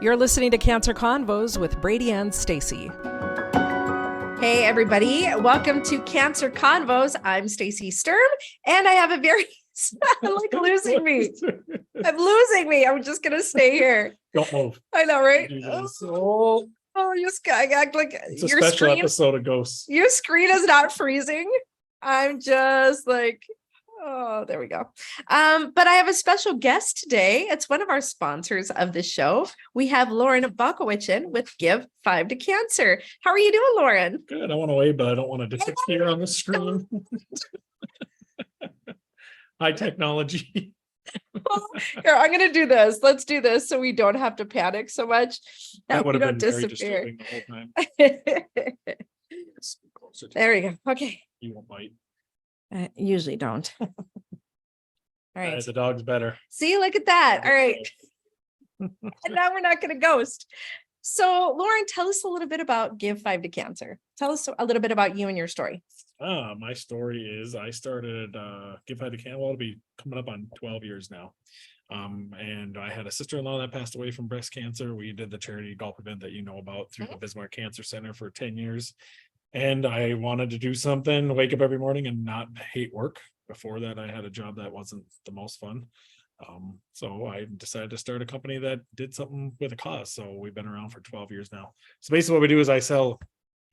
You're listening to Cancer Convos with Brady and Stacy. Hey, everybody. Welcome to Cancer Convos. I'm Stacy Sturm, and I have a very, I'm like losing me. I'm losing me. I'm just going to stay here. Don't move. I know, right? Oh, I act like it's a your special screen, episode of Ghosts. your screen is not freezing. I'm just like, oh, there we go. But I have a special guest today. It's one of our sponsors of the show. We have Loren Balkowitsch in with Give 5 to Cancer. How are you doing, Loren? Good. I want to wave, but I don't want to disappear on the screen. High technology. Here, I'm going to do this. Let's do this so we don't have to panic so much. That would we have been don't very disappear. disturbing the whole time. Closer to There we go. Okay. you won't bite. I usually don't. All right. The dog's better. See, look at that. All right. And now we're not going to ghost. So, Loren, tell us a little bit about Give 5 to Cancer. Tell us a little bit about you and your story. My story is I started Give 5 to Cancer. Well, it'll be coming up on 12 years now. And I had a sister-in-law that passed away from breast cancer. We did the charity golf event that you know about through the Bismarck Cancer Center for 10 years. And I wanted to do something, wake up every morning and not hate work. Before that, I had a job that wasn't the most fun. So I decided to start a company that did something with a cause. So we've been around for 12 years now. So basically what we do is I sell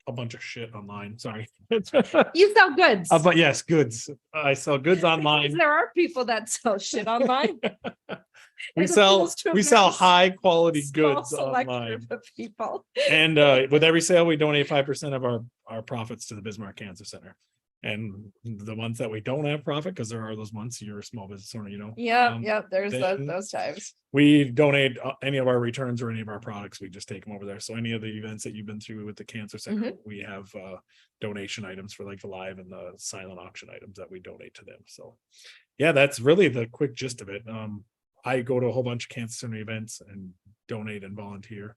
a bunch of shit online. Sorry. You sell goods. But yes, goods. I sell goods online. Because there are people that sell shit online. we As sell opposed to a we sell very high quality small goods select online. group of people. And with every sale, we donate 5% of our profits to the Bismarck Cancer Center. And the months that we don't have profit, because there are those months, you're a small business owner, you know. Yep. There's then those times. We donate any of our returns or any of our products. We just take them over there. So any of the events that you've been through with the Cancer Center, we have donation items for like the live and the silent auction items that we donate to them. So yeah, that's really the quick gist of it. I go to a whole bunch of Cancer Center events and donate and volunteer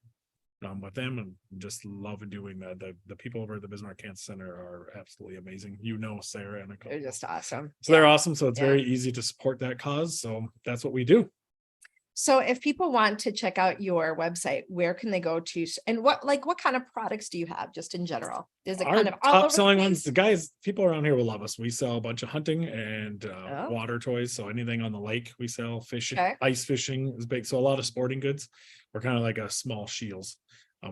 with them, and just love doing that. The people over at the Bismarck Cancer Center are absolutely amazing. You know, Sarah and a couple. They're just awesome. So they're awesome. So it's very easy to support that cause. So that's what we do. So if people want to check out your website, where can they go to? And what kind of products do you have just in general? Is it Our kind of all top over selling the ones, place? the guys, people around here will love us. We sell a bunch of hunting and water toys. So anything on the lake, we sell. Fishing, ice fishing is big. So a lot of sporting goods. We're kind of like a small Shields.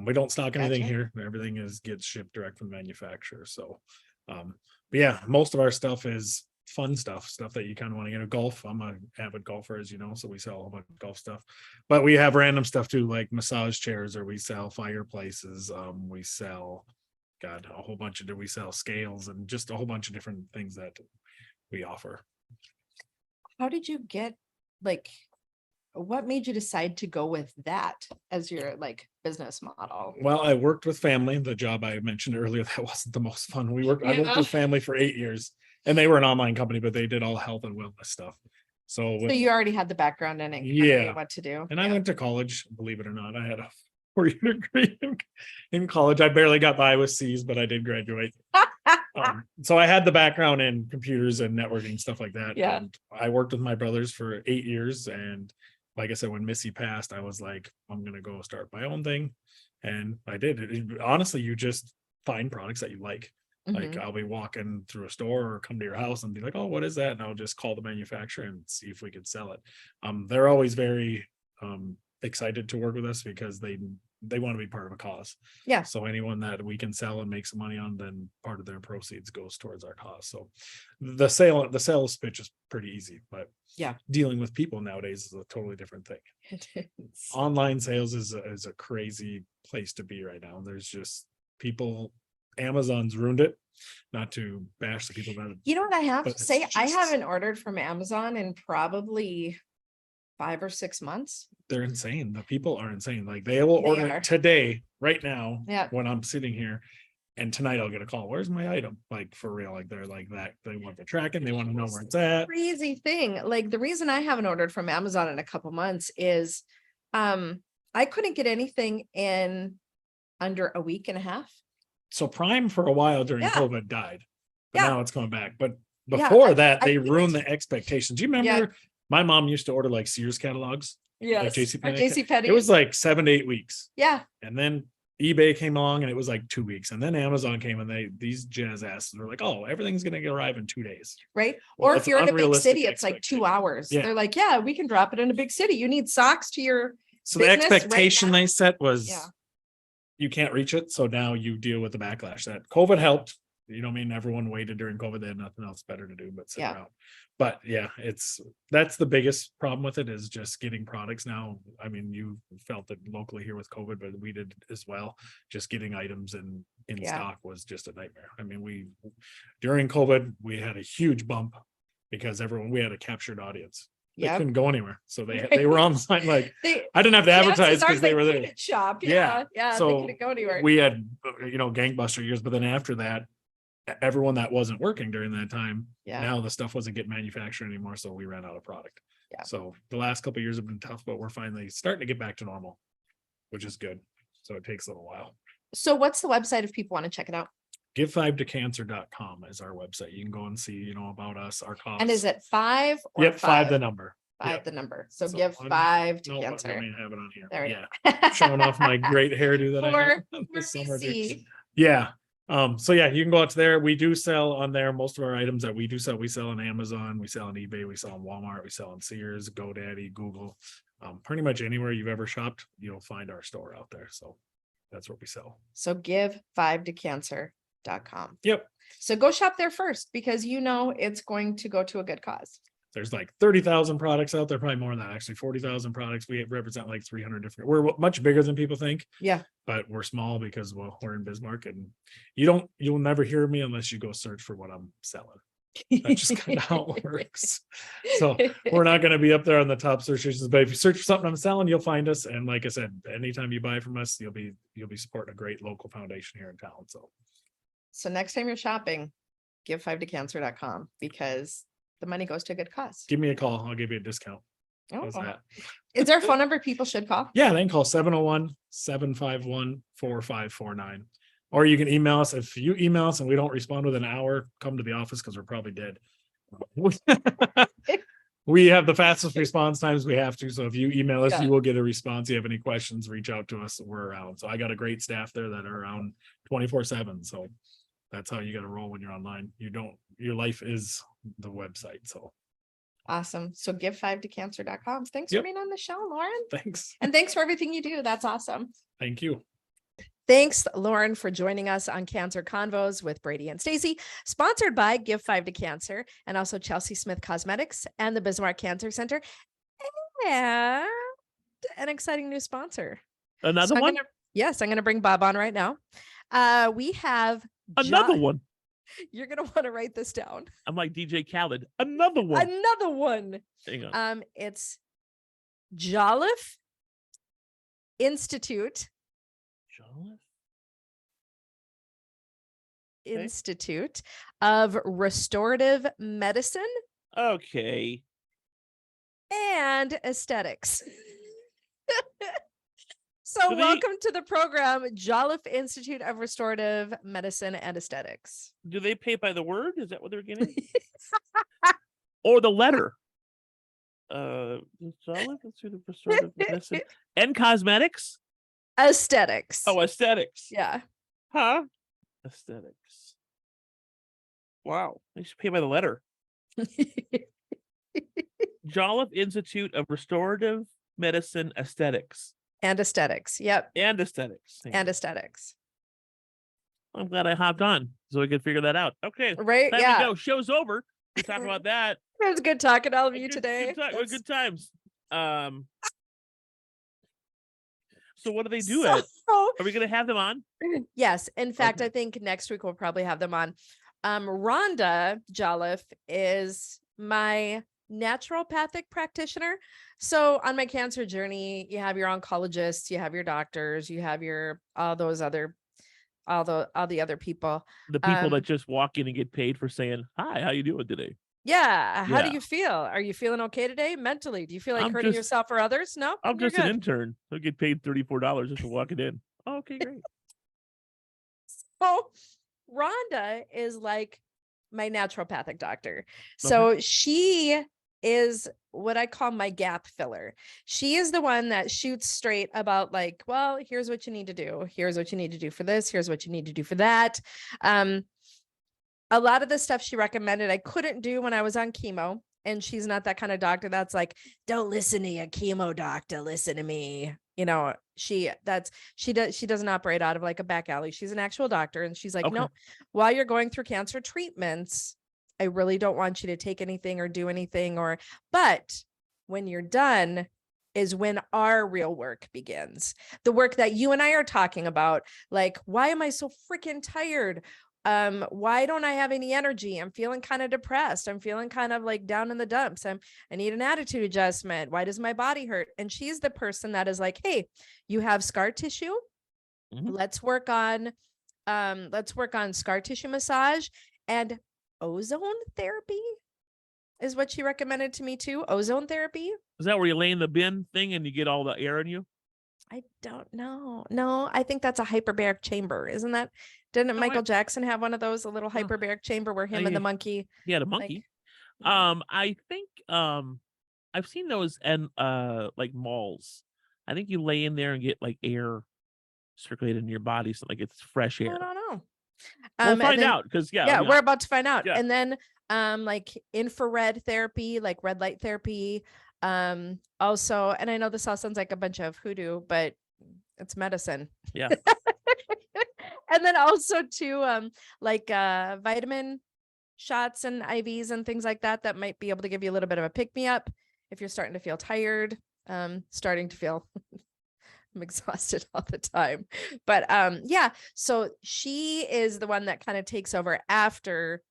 We don't stock anything here. Everything gets shipped direct from the manufacturer. So, but yeah, most of our stuff is fun stuff that you kind of want to get. Golf. I'm an avid golfer, as you know, so we sell a whole bunch of golf stuff. But we have random stuff too, like massage chairs, or we sell fireplaces. We sell, we sell scales and just a whole bunch of different things that we offer. How did you get what made you decide to go with that as your business model? Well, I worked with family. The job I mentioned earlier, that wasn't the most fun. I worked with family for 8 years, and they were an online company, but they did all health and wellness stuff. So you already had the background in it. Yeah. What to do. And I went to college, believe it or not. I had a 4-year degree in college. I barely got by with C's, but I did graduate. So I had the background in computers and networking, stuff like that. Yeah. And I worked with my brothers for 8 years, and like I said, when Missy passed, I was like, I'm going to go start my own thing. And I did. Honestly, you just find products that you like. Like I'll be walking through a store or come to your house and be like, oh, what is that? And I'll just call the manufacturer and see if we could sell it. They're always very excited to work with us because they want to be part of a cause. Yeah. So anyone that we can sell and make some money on, then part of their proceeds goes towards our cause. So the sales pitch is pretty easy, but dealing with people nowadays is a totally different thing. It is. Online sales is a crazy place to be right now. There's just people. Amazon's ruined it. Not to bash the people that. You know what I have to say? I haven't ordered from Amazon in probably 5 or 6 months. They're insane. The people are insane. Like they will order today, right now, when I'm sitting here, and tonight I'll get a call. Where's my item? Like for real. Like they're like that. They want the tracking. They want to know where it's at. Crazy thing. Like the reason I haven't ordered from Amazon in a couple months is I couldn't get anything in under a week and a half. So Prime for a while during COVID died, but now it's coming back. But before that, they ruined the expectations. Do you remember my mom used to order like Sears catalogs? Yes. JCPenney. JCPenney. It was like 7 to 8 weeks. Yeah. And then eBay came along and it was like 2 weeks. And then Amazon came and these jazz asses were like, oh, everything's going to arrive in 2 days. Right. Well, Or if that's you're in a big unrealistic city, it's like 2 hours. Yeah. They're like, yeah, we can drop it in a big city. You need socks to your So the business right expectation now. they set was Yeah. you can't reach it. So now you deal with the backlash that COVID helped. You know what I mean? Everyone waited during COVID. They had nothing else better to do but sit around. But yeah, that's the biggest problem with it is just getting products now. I mean, you felt it locally here with COVID, but we did as well. Just getting items in stock was just a nightmare. I mean, during COVID, we had a huge bump because we had a captured audience. They couldn't go anywhere. So they were on the sign like I didn't have to advertise because they were there. Shop. Yeah. So they couldn't go anywhere. We had gangbuster years, but then after that, everyone that wasn't working during that time, now the stuff wasn't getting manufactured anymore. So we ran out of product. Yeah. So the last couple of years have been tough, but we're finally starting to get back to normal, which is good. So it takes a little while. So what's the website if people want to check it out? Give5tocancer.com is our website. You can go and see, about us, our costs. And is it 5 or Yep, 5 the number. 5 the number. So give 5 to cancer. Let me have it on here. There we go. Showing off my great hairdo that I have this summer. Yeah. So yeah, you can go out to there. We do sell on there. Most of our items that we sell on Amazon, we sell on eBay, we sell on Walmart, we sell on Sears, GoDaddy, Google. Pretty much anywhere you've ever shopped, you'll find our store out there. So that's what we sell. So give5tocancer.com. Yep. So go shop there first because it's going to go to a good cause. There's like 30,000 products out there, probably more than that, actually 40,000 products. We represent like 300 different, we're much bigger than people think. Yeah. But we're small because we're in Bismarck and you'll never hear me unless you go search for what I'm selling. That's just kind of how it works. So we're not going to be up there on the top search engines, but if you search for something I'm selling, you'll find us. And like I said, anytime you buy from us, you'll be supporting a great local foundation here in town. So next time you're shopping, give5tocancer.com because the money goes to a good cause. Give me a call. I'll give you a discount. Oh, is there a phone number people should call? Yeah, they can call 701-751-4549. Or you can email us. If you email us and we don't respond within an hour, come to the office because we're probably dead. We have the fastest response times we have to. So if you email us, you will get a response. If you have any questions, reach out to us. We're around. So I got a great staff there that are around 24/7. So that's how you got to roll when you're online. Your life is the website. So awesome. So give5tocancer.com. Thanks for being on the show, Loren. Thanks. And thanks for everything you do. That's awesome. Thank you. Thanks, Loren, for joining us on Cancer Convos with Brady and Stacy, sponsored by Give 5 to Cancer and also Chelsea Smith Cosmetics and the Bismarck Cancer Center and an exciting new sponsor. Another one? I'm going to bring Bob on right now. We have another one. You're going to want to write this down. I'm like DJ Khaled. Another one. Another one. Hang on. It's Jolliffe Institute. Institute of Restorative Medicine. Okay. And Aesthetics. So welcome to the program, Jolliffe Institute of Restorative Medicine and Aesthetics. Do they pay by the word? Is that what they're getting? Or the letter? Jolliffe Institute of Restorative Medicine and Cosmetics? Aesthetics. Oh, aesthetics. Yeah. Huh? Aesthetics. Wow. They should pay by the letter. Jolliffe Institute of Restorative Medicine Aesthetics. And Aesthetics. Yep. And Aesthetics. And Aesthetics. I'm glad I hopped on so we could figure that out. Okay. Right. Time to go. Show's over. We talk about that. It was good talking to all of you today. Good times. So what do they do? Are we going to have them on? Yes. In fact, I think next week we'll probably have them on. Rhonda Jolliffe is my naturopathic practitioner. So on my cancer journey, you have your oncologists, you have your doctors, you have all the other people. The people that just walk in and get paid for saying, "Hi, how you doing today?" Yeah. How do you feel? Are you feeling okay today mentally? Do you feel like hurting yourself or others? No, I'm just an intern. I get paid $34 just for walking in. Oh, okay, great. So Rhonda is like my naturopathic doctor. So she is what I call my gap filler. She is the one that shoots straight about like, well, here's what you need to do. Here's what you need to do for this. Here's what you need to do for that. A lot of the stuff she recommended, I couldn't do when I was on chemo. And she's not that kind of doctor that's like, don't listen to your chemo doctor, listen to me. You know, she doesn't operate out of like a back alley. She's an actual doctor. And she's like, Okay. no, while you're going through cancer treatments, I really don't want you to take anything or do anything, but when you're done is when our real work begins. The work that you and I are talking about, like, why am I so freaking tired? Why don't I have any energy? I'm feeling kind of depressed. I'm feeling kind of like down in the dumps. I need an attitude adjustment. Why does my body hurt? And she's the person that is like, hey, you have scar tissue. Mhm. Let's work on scar tissue massage and ozone therapy is what she recommended to me too. Ozone therapy. Is that where you lay in the bin thing and you get all the air in you? I don't know. No, I think that's a hyperbaric chamber. Isn't that? Didn't Michael Jackson have one of those, a little hyperbaric chamber where him and the monkey? He had a like- monkey. I think I've seen those and like malls. I think you lay in there and get like air circulated in your body, so like it's fresh I air. don't know. We'll and find then- out because Yeah, we're about to find out. Yeah. And then like infrared therapy, like red light therapy. Also, and I know this all sounds like a bunch of hoodoo, but it's medicine. Yeah. And then also too, like vitamin shots and IVs and things like that might be able to give you a little bit of a pick me up if you're starting to feel tired, starting to feel I'm exhausted all the time. But yeah, so she is the one that kind of takes over after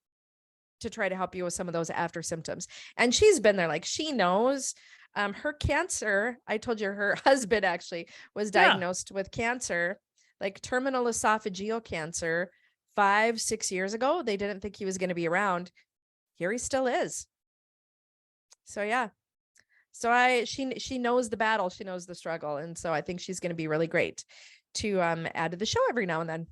to try to help you with some of those after symptoms. And she's been there, like she knows her cancer. I told you her husband actually was diagnosed with cancer, like terminal esophageal cancer 5-6 years ago. They didn't think he was going to be around. Here he still is. So yeah. So she knows the battle, she knows the struggle. And so I think she's going to be really great to add to the show every now and then.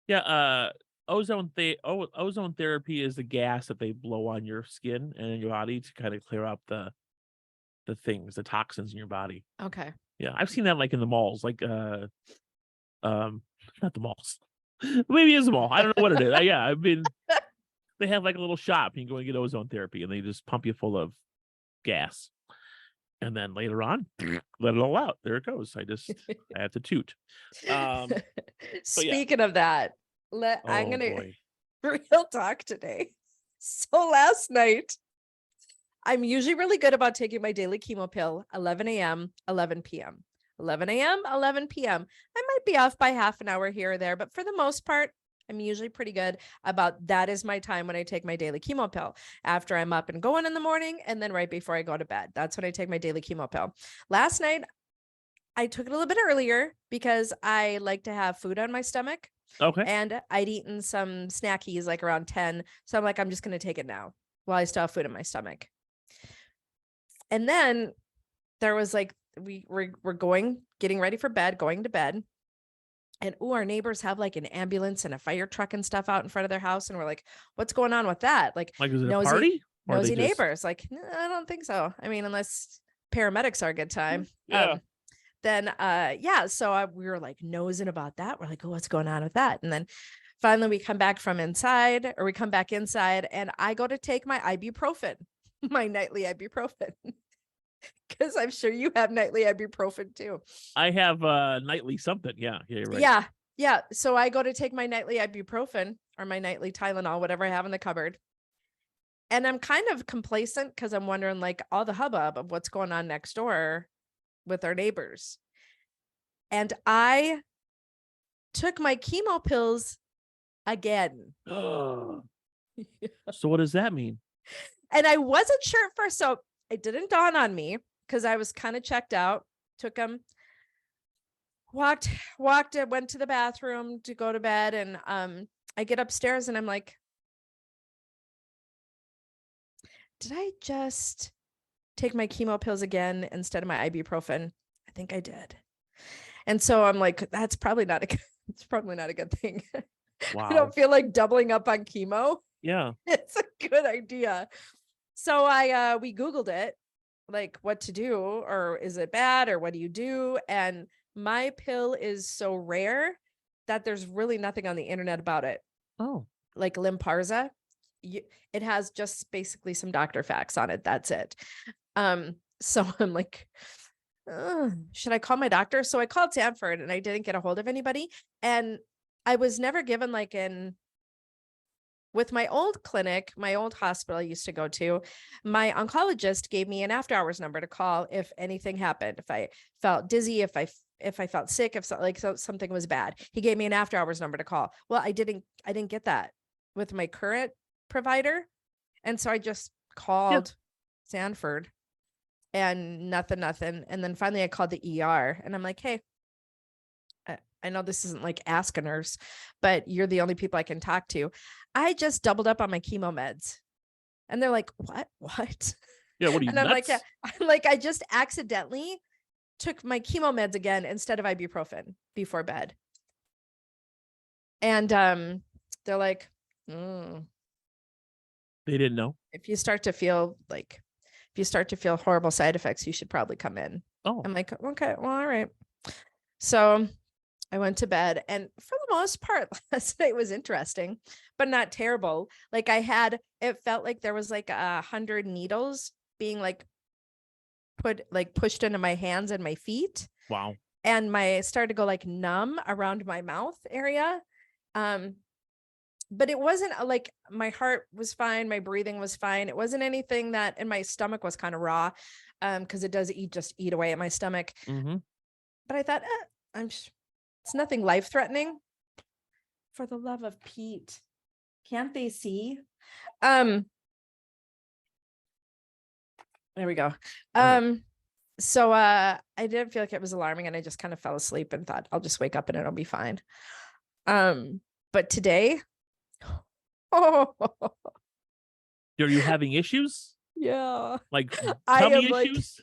Yeah. Ozone therapy is the gas that they blow on your skin and in your body to kind of clear up the toxins in your body. Okay. Yeah, I've seen that like in the malls, like not the malls. Maybe it's a mall. I don't know what it is. Yeah, I mean, they have like a little shop. You can go and get ozone therapy, and they just pump you full of gas, and then later on, let it all out. There it goes. I have to toot. Speaking of that, I'm gonna boy. real talk today. So last night, I'm usually really good about taking my daily chemo pill, 11 a.m., 11 p.m. 11 a.m., 11 p.m. I might be off by half an hour here or there, but for the most part, I'm usually pretty good about that is my time when I take my daily chemo pill after I'm up and going in the morning and then right before I go to bed. That's when I take my daily chemo pill. Last night, I took it a little bit earlier because I like to have food on my stomach. Okay. And I'd eaten some snackies like around 10. So I'm like, I'm just going to take it now while I still have food in my stomach. And then there was like, we're getting ready for bed, going to bed. And our neighbors have like an ambulance and a fire truck and stuff out in front of their house. And we're like, what's going on with that? Like is it a nosy- party? Or nosy they just- neighbors. Like, "No, I don't think so. I mean, unless paramedics are a good time. Yeah. So we were like nosing about that. We're like, oh, what's going on with that? And then finally we come back inside and I go to take my ibuprofen, my nightly ibuprofen. Because I'm sure you have nightly ibuprofen too. I have nightly something. Yeah, you're right. Yeah. So I go to take my nightly ibuprofen or my nightly Tylenol, whatever I have in the cupboard. And I'm kind of complacent because I'm wondering like all the hubbub of what's going on next door with our neighbors. And I took my chemo pills again. So what does that mean? And I wasn't sure at first. So it didn't dawn on me because I was kind of checked out, took them, went to the bathroom to go to bed. And I get upstairs and I'm like, did I just take my chemo pills again instead of my ibuprofen? I think I did. And so I'm like, it's probably not a good thing. Wow. I don't feel like doubling up on chemo. Yeah. It's a good idea. So we Googled it, like what to do, or is it bad, or what do you do? And my pill is so rare that there's really nothing on the internet about it. Oh, Like Limparza, it has just basically some doctor facts on it. That's it. So I'm like, should I call my doctor? So I called Sanford and I didn't get a hold of anybody. And I was never given like with my old clinic, my old hospital I used to go to, my oncologist gave me an after hours number to call if anything happened. If I felt dizzy, if I felt sick, if something was bad, he gave me an after hours number to call. Well, I didn't get that with my current provider. And so I just called Sanford and nothing. And then finally I called the ER and I'm like, hey, I know this isn't like Ask a Nurse, but you're the only people I can talk to. I just doubled up on my chemo meds. And they're like, what? yeah. What are you, And I'm like, nuts? yeah. I'm like, I just accidentally took my chemo meds again instead of ibuprofen before bed. And they're like, They didn't know. if you start to feel horrible side effects, you should probably come in. Oh, I'm like, okay, well, all right. So I went to bed, and for the most part, last night was interesting, but not terrible. Like it felt like there was like 100 needles being like pushed into my hands and my feet. wow. And started to go like numb around my mouth area. But it wasn't like my heart was fine. My breathing was fine. It wasn't anything and my stomach was kind of raw. Cause it does eat away at my stomach. Mm-hmm. But I thought, it's nothing life threatening. For the love of Pete, can't they see? There we go. So I didn't feel like it was alarming, and I just kind of fell asleep and thought I'll just wake up and it'll be fine. But today, Are you having issues? yeah, Like I tummy am like issues?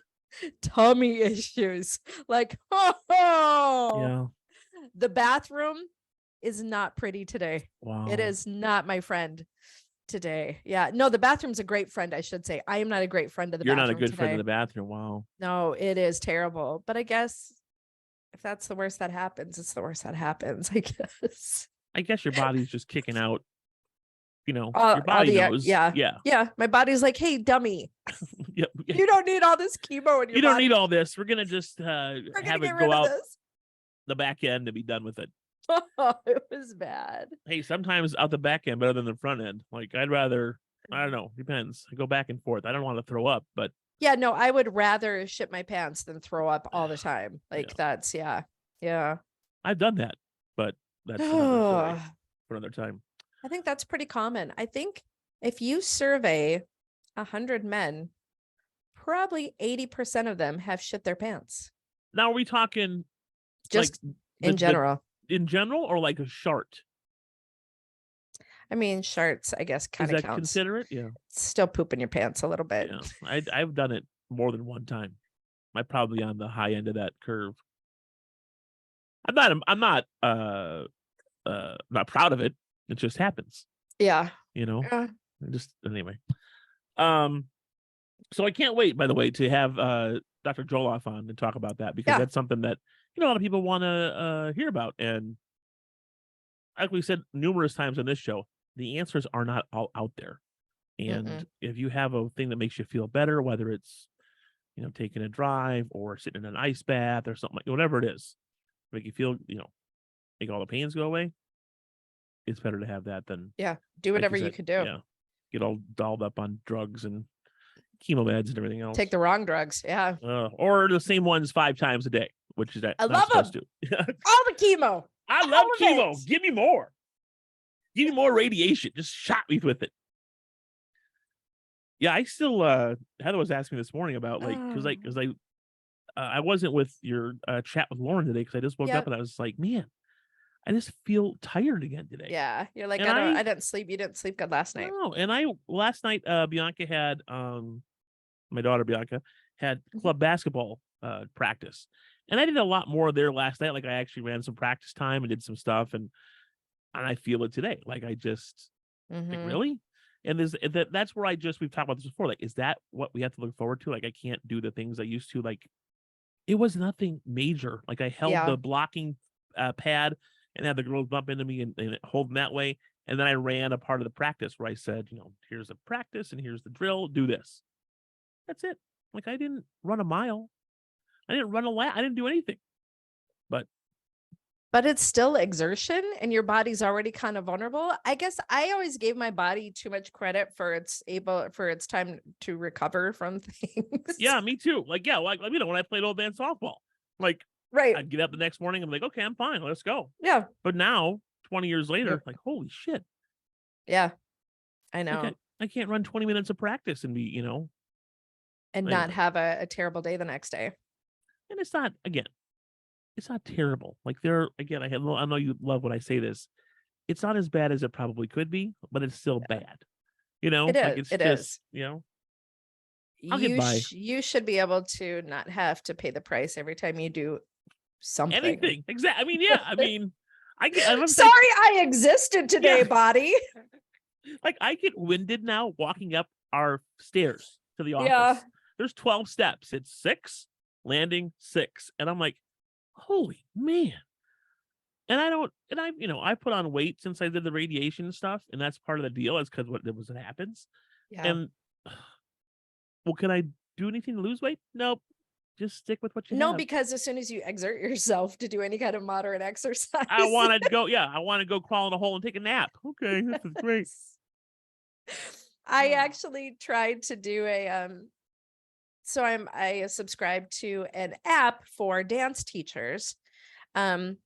tummy issues. Like, Yeah. the bathroom is not pretty today. Wow. It is not my friend today. Yeah. No, the bathroom's a great friend, I should say. I am not a great friend of the You're bathroom. not a good today. friend of the bathroom. Wow. No, it is terrible. But I guess if that's the worst that happens, it's the worst that happens, I guess. I guess your body's just kicking out. Your All body the, knows. yeah. Yeah. Yeah. My body's like, hey, dummy, Yep. you don't need all this chemo in your You don't body. need all this. We're gonna just We're have gonna it get go rid out of this. the back end and be done with it. It was bad. Hey, sometimes out the back end better than the front end. Like I'd rather, I don't know, depends. I go back and forth. I don't want to throw up, but Yeah, no, I would rather shit my pants than throw up all the time. Like Yeah. that's yeah. I've done that. But that's another story for another time. I think that's pretty common. I think if you survey 100 men, probably 80% of them have shit their pants. Now, are we talking Just like in general. in general, or like a shart? I mean, sharts, I guess, Is kind of that counts. considerate? Yeah. Still pooping your pants a little bit. Yeah. I've done it more than one time. I'm probably on the high end of that curve. I'm not proud of it. It just happens. Yeah. I just anyway. So I can't wait, by the way, to have Dr. Joloff on and talk about that, because that's something that a lot of people want to hear about. And like we said numerous times on this show, the answers are not all out there. And if you have a thing that makes you feel better, whether it's taking a drive or sitting in an ice bath or something, like whatever it is, make you feel, make all the pains go away, it's better to have that than do whatever you said, could do. Yeah, get all dolled up on drugs and chemo meds and everything else. Take the wrong drugs. Yeah. Or the same ones 5 times a day, which is that I not love supposed to. All the chemo. I love All of chemo. it. Give me more. Give me more radiation. Just shot me with it. Yeah, I still Heather was asking me this morning about because I wasn't with your chat with Loren today, because I just woke up and I was like, man, I just feel tired again today. Yeah. You're like, And I didn't sleep. You didn't sleep good last night. No, and last night Bianca had my daughter Bianca had club basketball practice, and I did a lot more there last night. Like I actually ran some practice time and did some stuff, and I feel it today. Like I just like, really, And that's where we've talked about this before. Like, is that what we have to look forward to? Like, I can't do the things I used to. Like, it was nothing major. Like, I held Yeah. the blocking pad and had the girls bump into me and hold them that way. And then I ran a part of the practice where I said, here's the practice and here's the drill. Do this. That's it. Like, I didn't run a mile. I didn't run a lap. I didn't do anything. But it's still exertion and your body's already kind of vulnerable. I guess I always gave my body too much credit for its time to recover from things. Yeah, me too. Like, yeah, like, when I played old man softball, like, Right. I'd get up the next morning. I'm like, okay, I'm fine. Let's go. Yeah. But now, 20 years later, like, holy shit. Yeah. I know. Like, I can't run 20 minutes of practice and be, and anyway. not have a terrible day the next day. And it's not terrible. Like, I know you love when I say this. It's not as bad as it probably could be, but it's still bad. It Like, is. it's It just, is. I'll get by. You should be able to not have to pay the price every time you do something. Anything. Exactly. I mean, yeah. I mean, I'm Sorry, I existed today, Yeah. body. Like, I get winded now walking up our stairs to the office. Yeah. There's 12 steps. It's 6, landing 6. And I'm like, holy man. And I put on weight since I did the radiation stuff. And that's part of the deal, is because what happens. Yeah. And well, can I do anything to lose weight? Nope. Just stick with what you No, have. because as soon as you exert yourself to do any kind of moderate exercise, I want to go crawl in a hole and take a nap. Okay, this is great. I Yeah. actually tried to do I subscribe to an app for dance teachers. And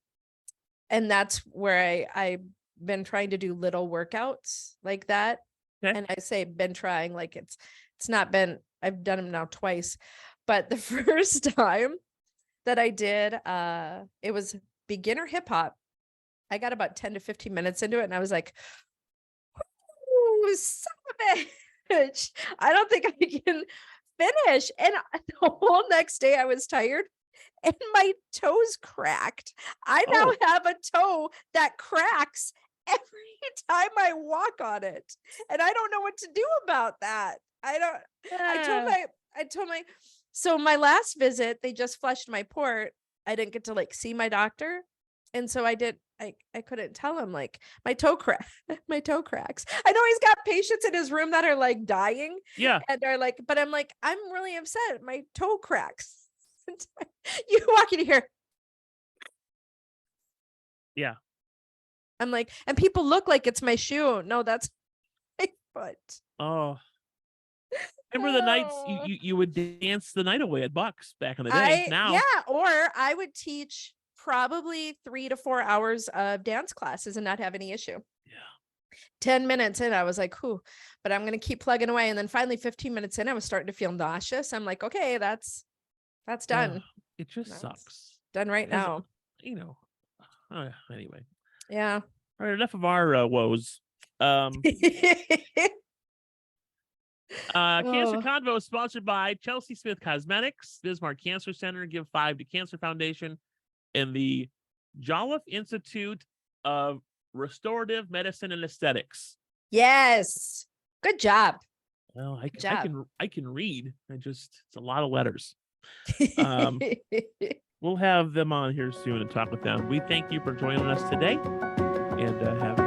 that's where I've been trying to do little workouts like that. Okay. And I say been trying, like it's not been, I've done them now twice, but the first time that I did, it was beginner hip hop. I got about 10 to 15 minutes into it and I was like, "Ooh, son of a bitch. I don't think I can finish." And the whole next day I was tired and my toes cracked. I now have a toe that cracks every time I walk on it. And I don't know what to do about that. So my last visit, they just flushed my port. I didn't get to like see my doctor. And so I couldn't tell him, like, my toe cracks. I know he's got patients in his room that are like dying. Yeah. And are like, but I'm like, I'm really upset. My toe cracks. You walk in here. Yeah. I'm like, and people look like it's my shoe. No, that's my foot. Oh. Remember the nights you would dance the night away at Bucks back in the day. Or I would teach probably 3 to 4 hours of dance classes and not have any issue. Yeah. 10 minutes in, I was like, whew, but I'm going to keep plugging away. And then finally 15 minutes in, I was starting to feel nauseous. I'm like, okay, that's done. It just That's sucks. Done right now. Anyway. Yeah. All right, enough of our woes. Cancer Oh. Convo is sponsored by Chelsea Smith Cosmetics, Bismarck Cancer Center, Give 5 to Cancer Foundation, and the Jolliffe Institute of Restorative Medicine and Aesthetics. Yes. Good job. Well, Good job. I can read. It's a lot of letters. We'll have them on here soon and talk with them. We thank you for joining us today, and have